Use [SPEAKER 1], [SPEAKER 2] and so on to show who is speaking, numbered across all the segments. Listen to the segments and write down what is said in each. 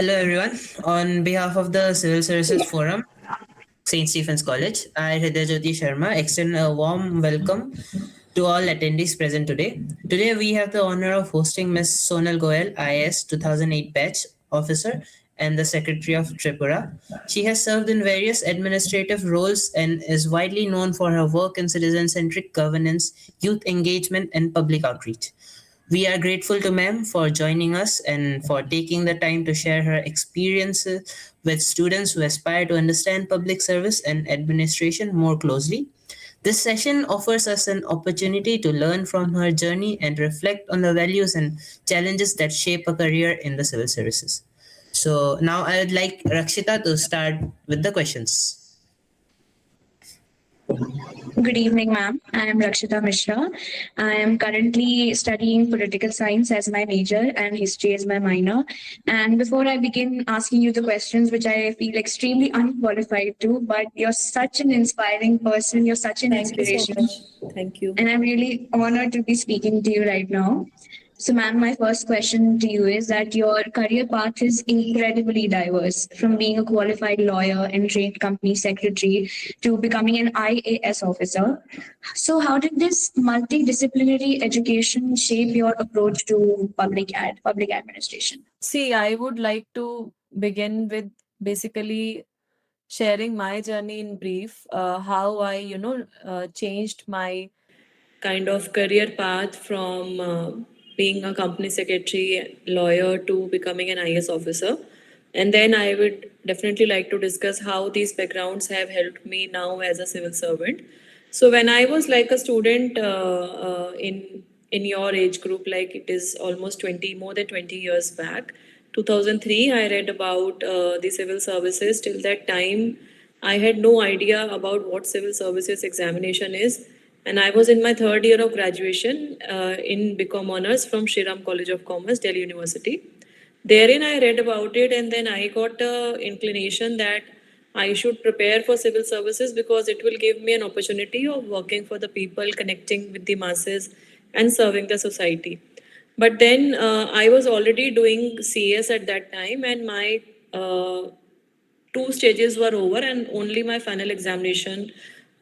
[SPEAKER 1] Hello, everyone. On behalf of the Civil Services Forum, St. Stephen's College, I, Hridayajyoti Sharma, extend a warm welcome to all attendees present today. Today, we have the honor of hosting Ms. Sonal Goyal, IAS 2008 batch officer and the Secretary of Tripura. She has served in various administrative roles and is widely known for her work in citizen centric governance, youth engagement, and public outreach. We are grateful to Ma'am for joining us and for taking the time to share her experiences with students who aspire to understand public service and administration more closely. This session offers us an opportunity to learn from her journey and reflect on the values and challenges that shape a career in the civil services. So now I would like Rakshita to start with the questions.
[SPEAKER 2] Good evening, ma'am. I am Rakshita Mishra. I am currently studying political science as my major and history as my minor. And before I begin asking you the questions, which I feel extremely unqualified to, but you're such an inspiring person, you're such an
[SPEAKER 3] Thank you so
[SPEAKER 2] inspiration.
[SPEAKER 3] much. Thank you.
[SPEAKER 2] And I'm really honored to be speaking to you right now. So, ma'am, my first question to you is that your career path is incredibly diverse, from being a qualified lawyer and trained company secretary to becoming an IAS officer. So, how did this multidisciplinary education shape your approach to public administration?
[SPEAKER 3] See, I would like to begin with basically sharing my journey in brief, how I, changed my kind of career path from being a company secretary, lawyer to becoming an IS officer. And then I would definitely like to discuss how these backgrounds have helped me now as a civil servant. So when I was like a student in your age group, like it is almost 20, more than 20 years back, 2003, I read about the civil services. Till that time, I had no idea about what civil services examination is. And I was in my third year of graduation in BCom Honors from Shriram College of Commerce, Delhi University. Therein, I read about it, and then I got a inclination that I should prepare for civil services because it will give me an opportunity of working for the people, connecting with the masses, and serving the society. But then I was already doing CS at that time, and my two stages were over, and only my final examination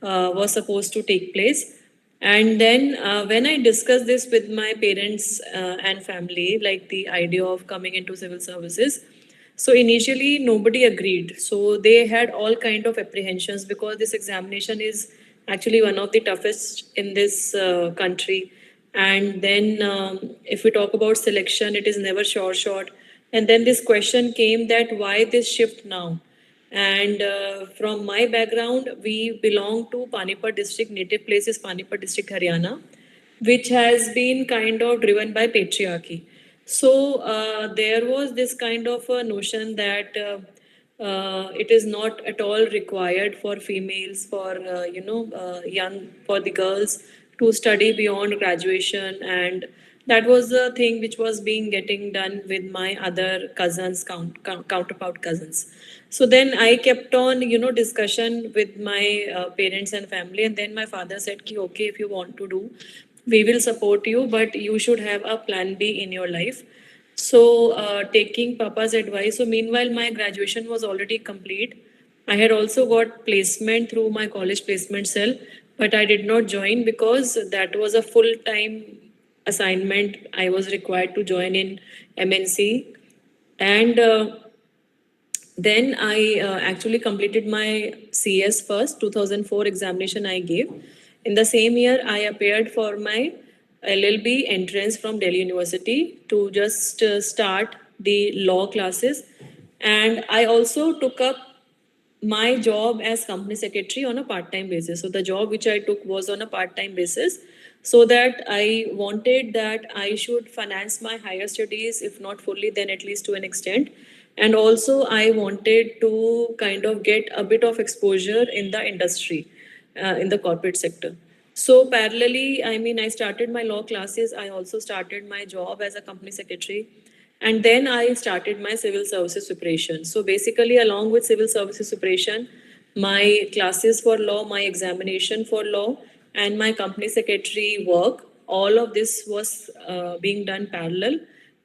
[SPEAKER 3] was supposed to take place. And then when I discussed this with my parents and family, like the idea of coming into civil services, so initially nobody agreed. So they had all kind of apprehensions because this examination is actually one of the toughest in this country. And then if we talk about selection, it is never sure shot. And then this question came that why this shift now? And from my background, we belong to Panipat district, native place is Panipat district, Haryana, which has been kind of driven by patriarchy. So there was this kind of a notion that it is not at all required for females, for young, for the girls to study beyond graduation, and that was the thing which was being getting done with my other cousins, counterpart cousins. So then I kept on, discussion with my parents and family, and then my father said, "Ki okay, if you want to do, we will support you, but you should have a plan B in your life." So, taking Papa's advice, so meanwhile, my graduation was already complete. I had also got placement through my college placement cell, but I did not join because that was a full time assignment. I was required to join in MNC. And then I actually completed my CS first, 2004 examination I gave. In the same year, I appeared for my LLB entrance from Delhi University to just start the law classes. And I also took up my job as company secretary on a part-time basis. So the job which I took was on a part-time basis, so that I wanted that I should finance my higher studies, if not fully, then at least to an extent. And also I wanted to kind of get a bit of exposure in the industry, in the corporate sector. So parallelly, I mean, I started my law classes. I also started my job as a company secretary. And then I started my civil services preparation. So basically, along with civil services preparation, my classes for law, my examination for law, and my company secretary work, all of this was being done parallel.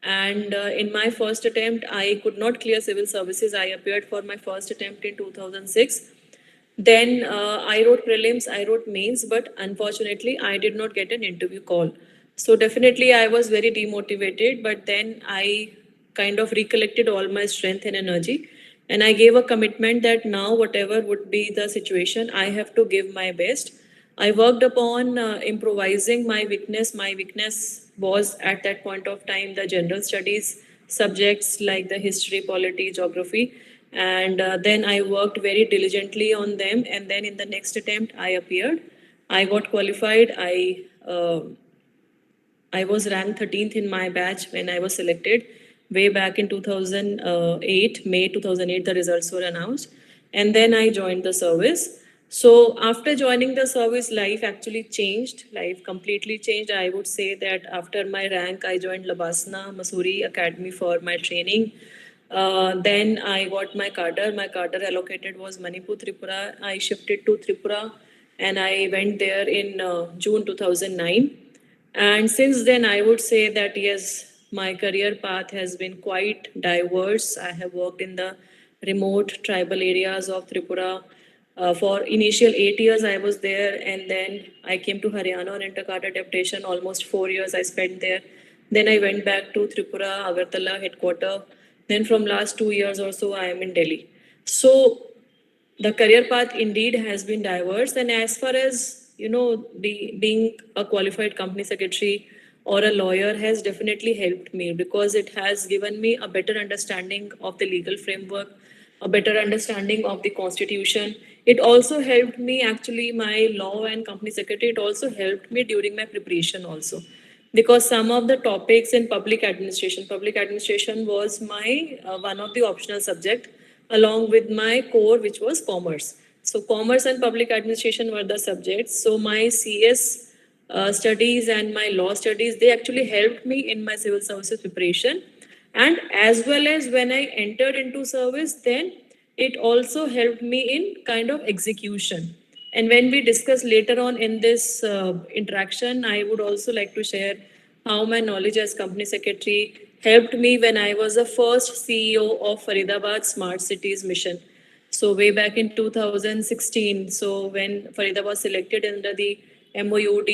[SPEAKER 3] And in my first attempt, I could not clear civil services. I appeared for my first attempt in 2006. Then I wrote prelims, I wrote mains, but unfortunately, I did not get an interview call. So definitely, I was very demotivated. But then I kind of recollected all my strength and energy, and I gave a commitment that now, whatever would be the situation, I have to give my best. I worked upon improvising my weakness. My weakness was at that point of time the general studies subjects like the history, polity, geography. And then I worked very diligently on them. And then in the next attempt, I appeared. I got qualified. I was ranked 13th in my batch when I was selected way back in 2008, May 2008, the results were announced. And then I joined the service. So after joining the service, life actually changed. Life completely changed. I would say that after my rank, I joined Labasna Masuri Academy for my training. Then I got my cadre. My cadre allocated was Manipur, Tripura. I shifted to Tripura and I went there in June 2009. And since then, I would say that yes, my career path has been quite diverse. I have worked in the remote tribal areas of Tripura. For initial 8 years, I was there, and then I came to Haryana on intercaste deputation. Almost 4 years I spent there. Then I went back to Tripura, Agartala headquarter. Then from last 2 years or so, I am in Delhi. So the career path indeed has been diverse, and as far as being a qualified company secretary or a lawyer has definitely helped me because it has given me a better understanding of the legal framework, a better understanding of the constitution. It also helped me, actually, my law and company secretary, it also helped me during my preparation also, because some of the topics in public administration was my one of the optional subject along with my core, which was commerce. So commerce and public administration were the subjects. So my CS studies and my law studies, they actually helped me in my civil services preparation. And as well as when I entered into service, then it also helped me in kind of execution. And when we discuss later on in this interaction, I would also like to share how my knowledge as company secretary helped me when I was the first CEO of Faridabad Smart Cities Mission. So way back in 2016, so when Faridabad was selected under the MOUD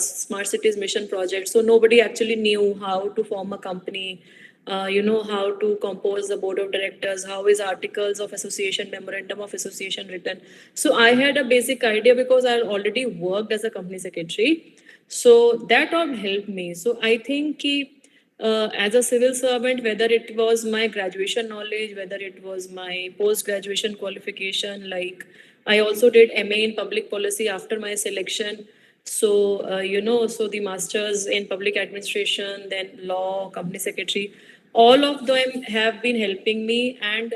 [SPEAKER 3] Smart Cities Mission project, so nobody actually knew how to form a company, how to compose the board of directors, how is articles of association, memorandum of association written. So I had a basic idea because I already worked as a company secretary. So that all helped me. So I think as a civil servant, whether it was my graduation knowledge, whether it was my post graduation qualification, like I also did MA in public policy after my selection. So, so the masters in public administration, then law, company secretary, all of them have been helping me. And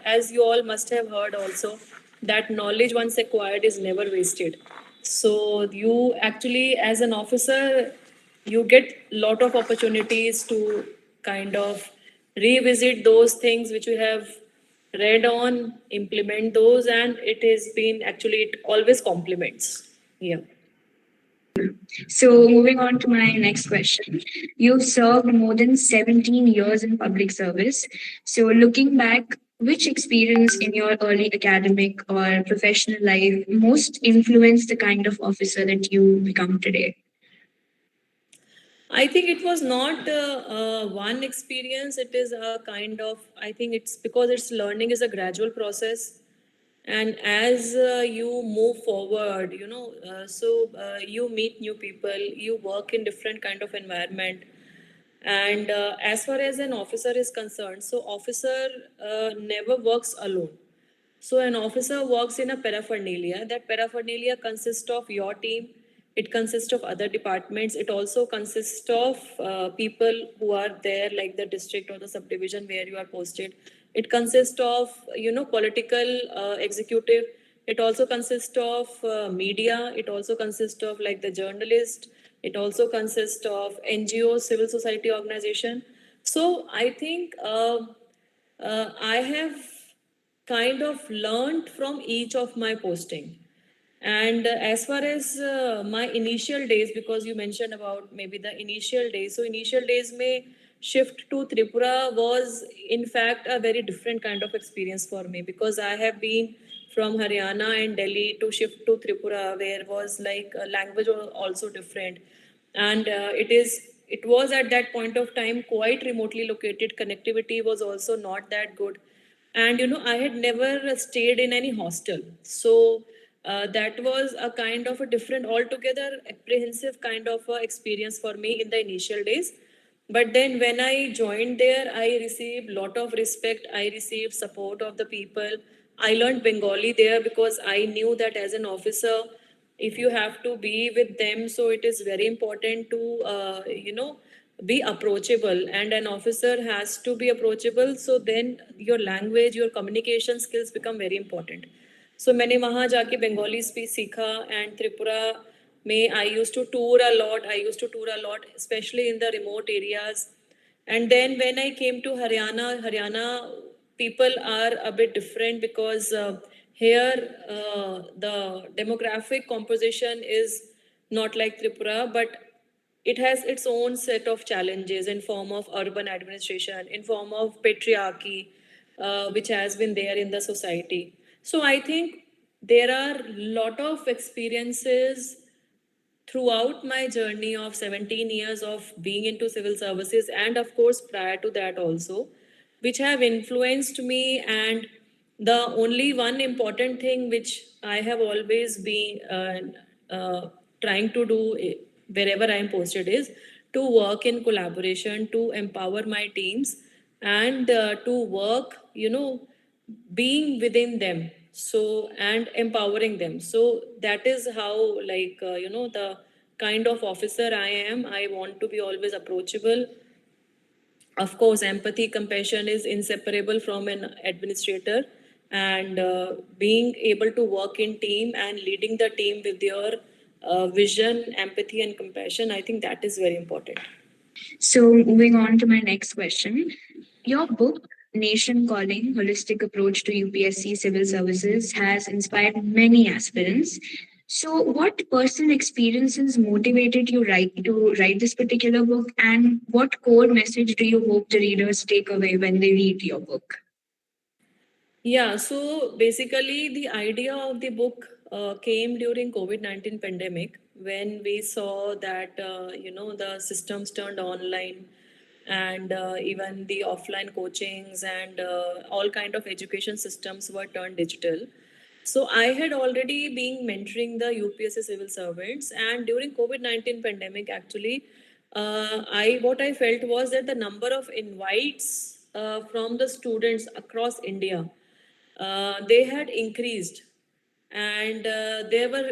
[SPEAKER 3] as you all must have heard also, that knowledge once acquired is never wasted. So you actually, as an officer, you get lot of opportunities to kind of revisit those things which you have read on, implement those, and it has been actually, it always complements. Yeah.
[SPEAKER 2] So, moving on to my next question. You've served more than 17 years in public service. So, looking back, which experience in your early academic or professional life most influenced the kind of officer that you become today?
[SPEAKER 3] I think it was not one experience. It is a kind of, I think it's because it's learning is a gradual process. And as you move forward, you meet new people, you work in different kind of environment. And as far as an officer is concerned, so officer never works alone. So an officer works in a paraphernalia. That paraphernalia consists of your team. It consists of other departments. It also consists of people who are there, like the district or the subdivision where you are posted. It consists of political executive. It also consists of media. It also consists of like the journalist. It also consists of NGOs, civil society organization. So I think I have kind of learned from each of my posting. And as far as my initial days, because you mentioned about maybe the initial days, so initial days may shift to Tripura was in fact a very different kind of experience for me, because I have been from Haryana and Delhi to shift to Tripura, where was like language was also different, and it was at that point of time quite remotely located. Connectivity was also not that good, and I had never stayed in any hostel, so that was a kind of a different, altogether apprehensive kind of experience for me in the initial days. But then when I joined there, I received lot of respect, I received support of the people. I learned Bengali there because I knew that as an officer, if you have to be with them, so it is very important to be approachable, and an officer has to be approachable, so then your language, your communication skills become very important. So मैंने वहाँ जाके Bengali speech सीखा, and Tripura में I used to tour a lot. I used to tour a lot, especially in the remote areas. And then when I came to Haryana people are a bit different, because here the demographic composition is not like Tripura, but it has its own set of challenges in form of urban administration, in form of patriarchy, which has been there in the society. So I think there are lot of experiences throughout my journey of 17 years of being into civil services, and of course prior to that also, which have influenced me. And the only one important thing which I have always been trying to do wherever I am posted is to work in collaboration, to empower my teams, and to work, being within them, so, and empowering them. So that is how, like, the kind of officer I am. I want to be always approachable. Of course, empathy, compassion is inseparable from an administrator, and being able to work in team and leading the team with your vision, empathy, and compassion, I think that is very important.
[SPEAKER 2] So, moving on to my next question. Your book, Nation Calling Holistic Approach to UPSC Civil Services, has inspired many aspirants. So, what personal experiences motivated you to write this particular book, and what core message do you hope the readers take away when they read your book?
[SPEAKER 3] Yeah, so basically the idea of the book came during COVID-19 pandemic, when we saw that the systems turned online, and even the offline coachings and all kind of education systems were turned digital. So I had already been mentoring the UPSC civil servants, and during COVID-19 pandemic, actually, I what I felt was that the number of invites from the students across India, they had increased, and there were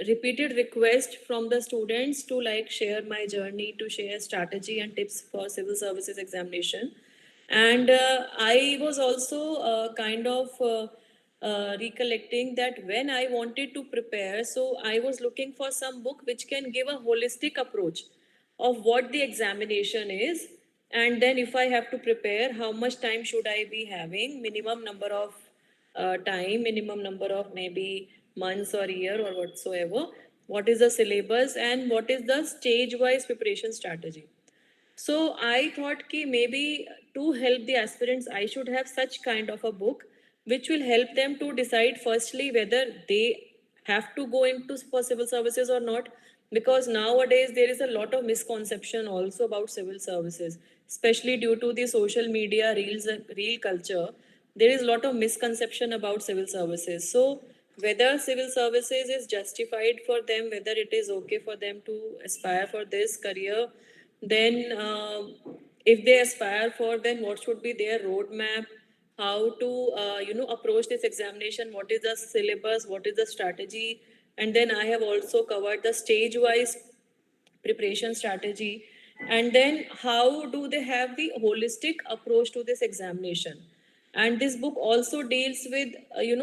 [SPEAKER 3] repeated requests from the students to like share my journey, to share strategy and tips for civil services examination. And I was also kind of recollecting that when I wanted to prepare, so I was looking for some book which can give a holistic approach of what the examination is, and then if I have to prepare, how much time should I be having, minimum number of time, minimum number of maybe months or year or whatsoever, what is the syllabus, and what is the stage wise preparation strategy. So I thought ki maybe to help the aspirants, I should have such kind of a book which will help them to decide firstly whether they have to go into for civil services or not. Because nowadays there is a lot of misconception also about civil services, especially due to the social media reels, reel culture. There is a lot of misconception about civil services. So whether civil services is justified for them, whether it is okay for them to aspire for this career, then if they aspire for, then what should be their roadmap, how to approach this examination, what is the syllabus, what is the strategy. And then I have also covered the stage wise preparation strategy, and then how do they have the holistic approach to this examination. And this book also deals with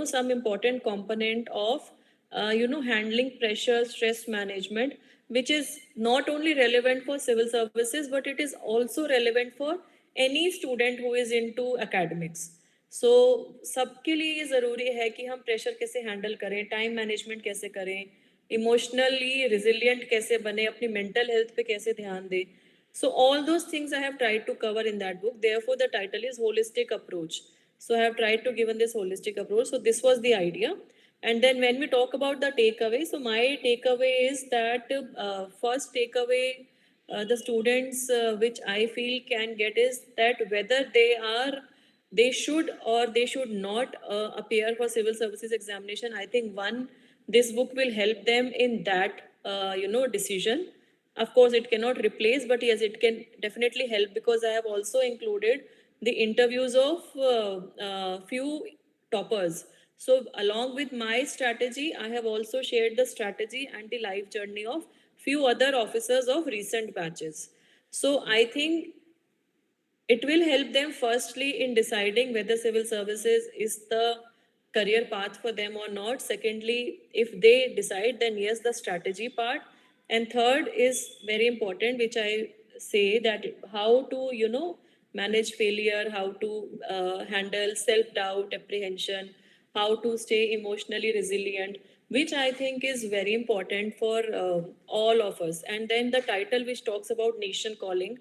[SPEAKER 3] some important component of handling pressure, stress management, which is not only relevant for civil services, but it is also relevant for any student who is into academics. सो सबके लिए ये ज़रूरी है कि हम pressure कैसे handle करें, time management कैसे करें, इमोशनली रिजिलियंट कैसे बने, अपनी मेंटल हेल्थ पे कैसे ध्यान दें. So all those things I have tried to cover in that book. Therefore, the title is Holistic Approach. So I have tried to given this holistic approach. So this was the idea. And then when we talk about the takeaway, so my takeaway is that first takeaway the students which I feel can get is that whether they should or they should not appear for civil services examination. I think one, this book will help them in that decision. Of course it cannot replace, but yes, it can definitely help, because I have also included the interviews of few toppers. So along with my strategy, I have also shared the strategy and the life journey of few other officers of recent batches. So I think it will help them firstly in deciding whether civil services is the career path for them or not. Secondly, if they decide, then yes, the strategy part. And third is very important, which I say, that how to, manage failure, how to handle self-doubt, apprehension, how to stay emotionally resilient, which I think is very important for all of us. And then the title, which talks about nation calling,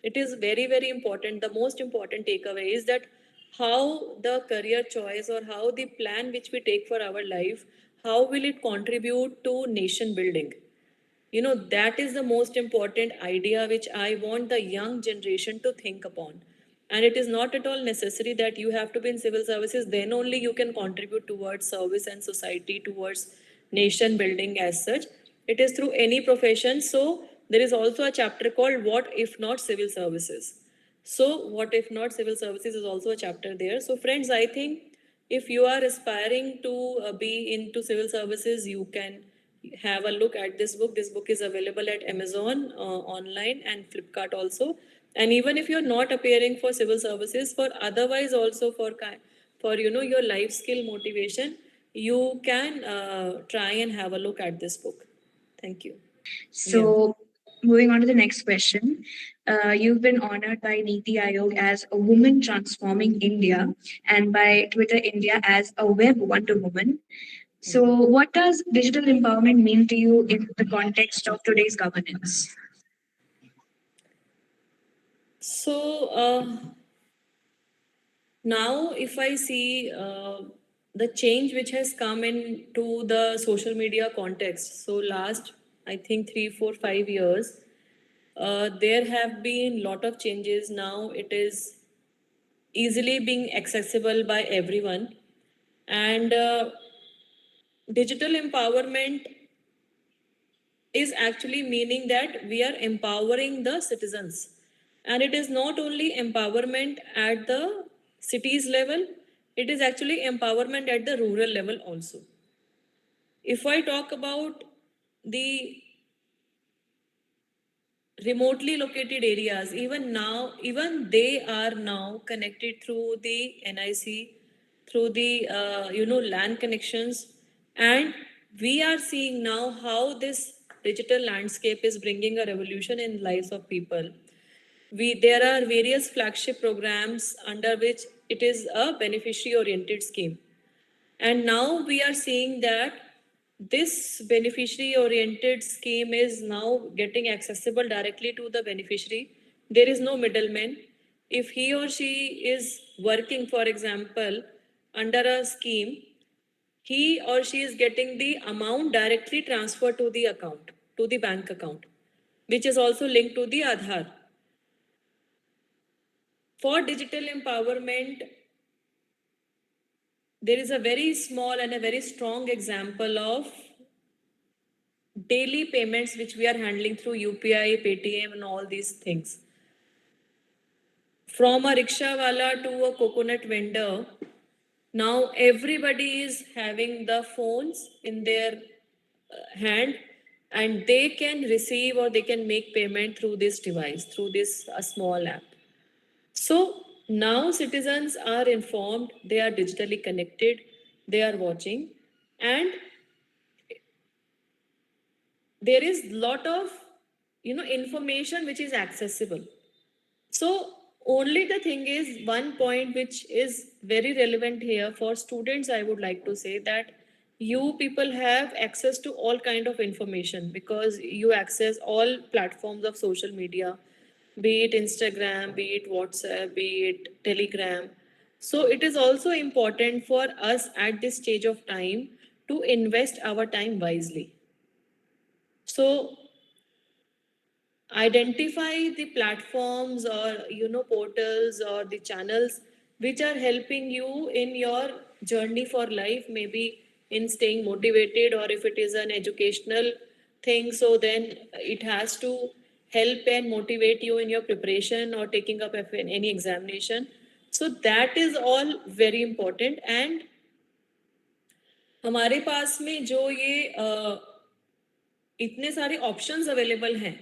[SPEAKER 3] it is very, very important. The most important takeaway is that how the career choice or how the plan which we take for our life, how will it contribute to nation building? That is the most important idea which I want the young generation to think upon. And it is not at all necessary that you have to be in civil services, then only you can contribute towards service and society, towards nation building as such. It is through any profession. So there is also a chapter called What If Not Civil Services. So what if not civil services is also a chapter there. So friends, I think if you are aspiring to be into civil services, you can have a look at this book. This book is available at Amazon online and Flipkart also. And even if you're not appearing for civil services, for otherwise also for your life skill motivation, you can try and have a look at this book. Thank you.
[SPEAKER 2] So, moving on to the next question. You've been honored by Niti Aayog as a woman transforming India and by Twitter India as a web Wonder Woman. So, what does digital empowerment mean to you in the context of today's governance?
[SPEAKER 3] So now, if I see the change which has come into the social media context, so last, I think 3, 4, 5 years, there have been lot of changes. Now it is easily being accessible by everyone, and digital empowerment is actually meaning that we are empowering the citizens. And it is not only empowerment at the cities level, it is actually empowerment at the rural level also. If I talk about the remotely located areas, even they are now connected through the NIC, through the land connections. And we are seeing now how this digital landscape is bringing a revolution in lives of people. There are various flagship programs under which it is a beneficiary oriented scheme. And now we are seeing that this beneficiary oriented scheme is now getting accessible directly to the beneficiary. There is no middleman. If he or she is working, for example, under a scheme, he or she is getting the amount directly transferred to the account, to the bank account, which is also linked to the Aadhaar. For digital empowerment, there is a very small and a very strong example of daily payments which we are handling through UPI, Paytm, and all these things. From a rickshaw wala to a coconut vendor, now everybody is having the phones in their hand, and they can receive or they can make payment through this device, through this small app. So now citizens are informed, they are digitally connected, they are watching, and there is lot of information which is accessible. So only the thing is, one point which is very relevant here for students, I would like to say that you people have access to all kind of information because you access all platforms of social media. be it Instagram, be it WhatsApp, be it Telegram. So it is also important for us at this stage of time to invest our time wisely. So identify the platforms or portals or the channels which are helping you in your journey for life, maybe in staying motivated, or if it is an educational thing, so then it has to help and motivate you in your preparation or taking up any examination. So that is all very important. And हमारे पास में जो ये इतने सारे options available हैं,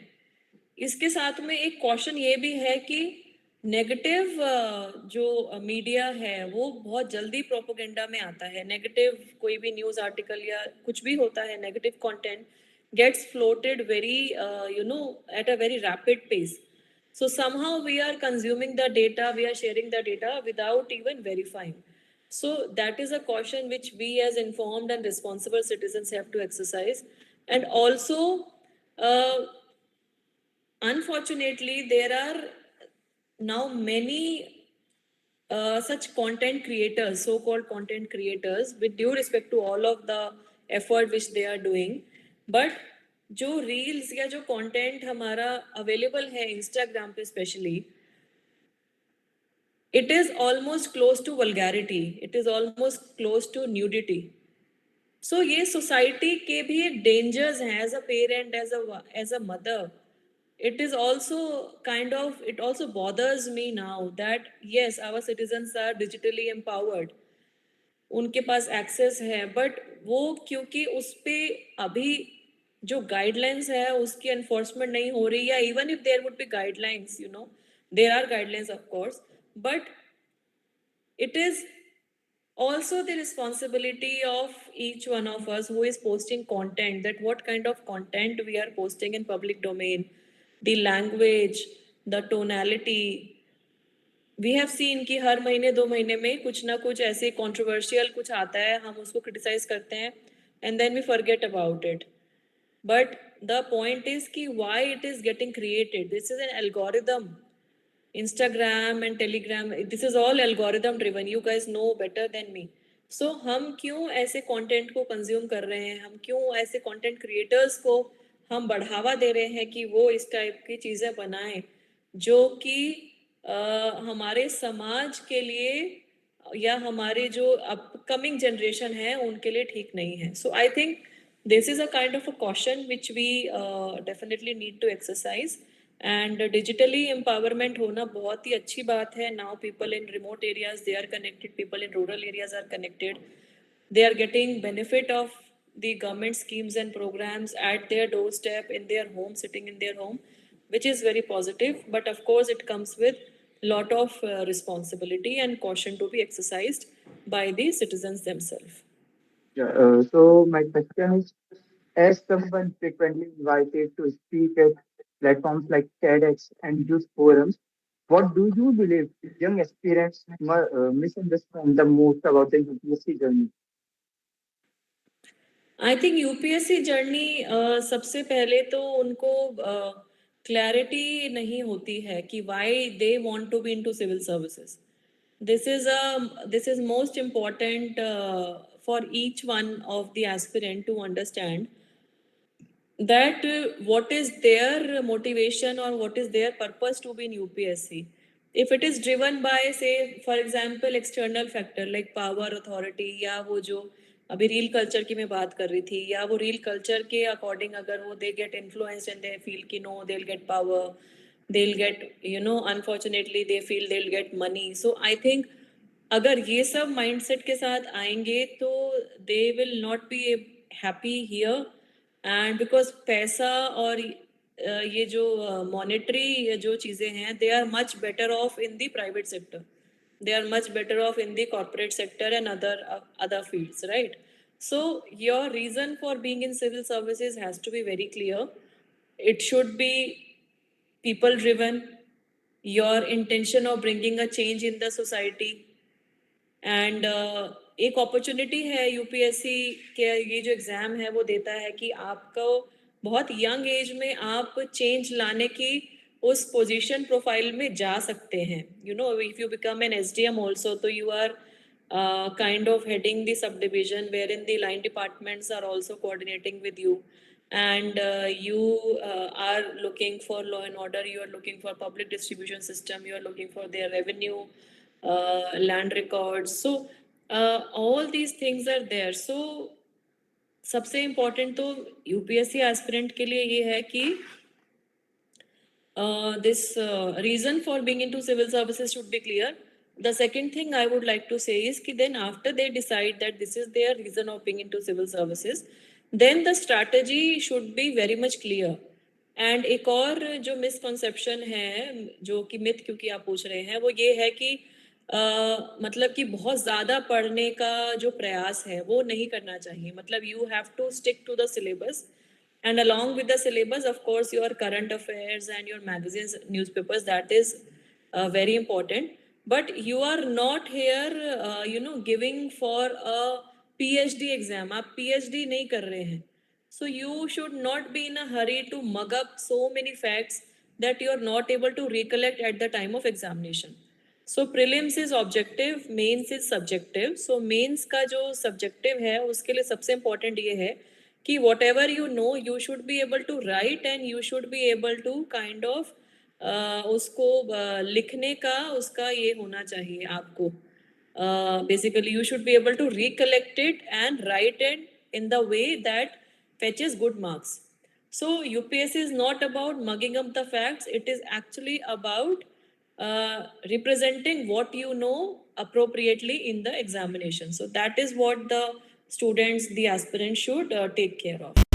[SPEAKER 3] इसके साथ में एक क्वेश्चन ये भी है कि नेगेटिव जो मीडिया है वो बहुत जल्दी प्रोपोगेंडा में आता है. नेगेटिव कोई भी न्यूज़ आर्टिकल या कुछ भी होता है, negative content gets floated very at a very rapid pace. So somehow we are consuming the data, we are sharing the data without even verifying. So that is a caution which we as informed and responsible citizens have to exercise. And also, uh, unfortunately, there are now many such content creators, so-called content creators, with due respect to all of the effort which they are doing, but जो reels या जो content हमारा available है Instagram पे specially, it is almost close to vulgarity, it is almost close to nudity. So ये society के भी एक dangers हैं as a parent, as a mother. It is also kind of, it also bothers me now that yes, our citizens are digitally empowered, उनके पास access है, but वो क्योंकि उस पे अभी जो गाइडलाइंस है उसकी एनफोर्समेंट नहीं हो रही, या even if there would be guidelines, there are guidelines of course, but it is also the responsibility of each one of us who is posting content, that what kind of content we are posting in public domain, the language, the tonality. We have seen कि हर महीने 2 महीने में कुछ ना कुछ ऐसे controversial कुछ आता है, हम उसको क्रिटिसाइज करते हैं and then we forget about it. But the point is कि why it is getting created, this is an algorithm. Instagram and Telegram, this is all algorithm driven, you guys know better than me. So हम क्यों ऐसे content को consume कर रहे हैं, हम क्यों ऐसे कंटेंट क्रिएटर्स को हम बढ़ावा दे रहे हैं कि वो इस टाइप की चीज़ें बनाएं जो कि हमारे समाज के लिए या हमारे जो अपकमिंग जनरेशन है उनके लिए ठीक नहीं है. So I think this is a kind of a caution which we definitely need to exercise. And digitally empowerment होना बहुत ही अच्छी बात है. Now people in remote areas, they are connected, people in rural areas are connected, they are getting benefit of the government schemes and programs at their doorstep, in their home, sitting in their home, which is very positive. But of course it comes with lot of responsibility and caution to be exercised by the citizens themselves.
[SPEAKER 4] Yeah, so my question is, as someone frequently invited to speak at platforms like TEDx and youth forums, what do you believe young aspirants misunderstand the most about the UPSC journey?
[SPEAKER 3] I think UPSC journey सबसे पहले तो उनको clarity नहीं होती है कि why they want to be into civil services. This is most important for each one of the aspirant to understand that what is their motivation or what is their purpose to be in UPSC. If it is driven by, say for example, external factor like power, authority, या वो जो अभी reel culture की मैं बात कर रही थी, या वो रील कल्चर के अकॉर्डिंग अगर वो they get influenced and they feel कि no they will get power, they will get unfortunately they feel they will get money. So I think अगर ये सब माइंडसेट के साथ आएंगे तो they will not be happy here. And because पैसा और ये जो मॉनेटरी जो चीज़ें हैं, they are much better off in the private sector, they are much better off in the corporate sector and other fields, right? So your reason for being in civil services has to be very clear. It should be people driven, your intention of bringing a change in the society. And एक opportunity है UPSC के ये जो exam है वो देता है कि आपको बहुत यंग एज में आप चेंज लाने की उस पोजीशन प्रोफाइल में जा सकते हैं. You know, if you become an SDM also, तो you are kind of heading the subdivision wherein the line departments are also coordinating with you, and you are looking for law and order, you are looking for public distribution system, you are looking for their revenue, land records. So all these things are there. So सबसे important तो UPSC aspirant के लिए ये है कि this reason for being into civil services should be clear. The second thing I would like to say is कि then after they decide that this is their reason of being into civil services, then the strategy should be very much clear. And एक और जो misconception है, जो कि myth क्योंकि आप पूछ रहे हैं, वो ये है कि मतलब कि बहुत ज़्यादा पढ़ने का जो प्रयास है वो नहीं करना चाहिए. मतलब you have to stick to the syllabus, and along with the syllabus, of course, your current affairs and your magazines, newspapers, that is very important. But you are not here, giving for a PhD exam. आप PhD नहीं कर रहे हैं. So you should not be in a hurry to mug up so many facts that you are not able to recollect at the time of examination. So prelims is objective, mains is subjective. So mains का जो subjective है उसके लिए सबसे important ये है कि whatever you know you should be able to write, and you should be able to kind of उसको लिखने का उसका ये होना चाहिए आपको. Basically you should be able to recollect it and write it in the way that fetches good marks. So UPSC is not about mugging up the facts, it is actually about representing what you know appropriately in the examination. So that is what the students, the aspirants should take care of.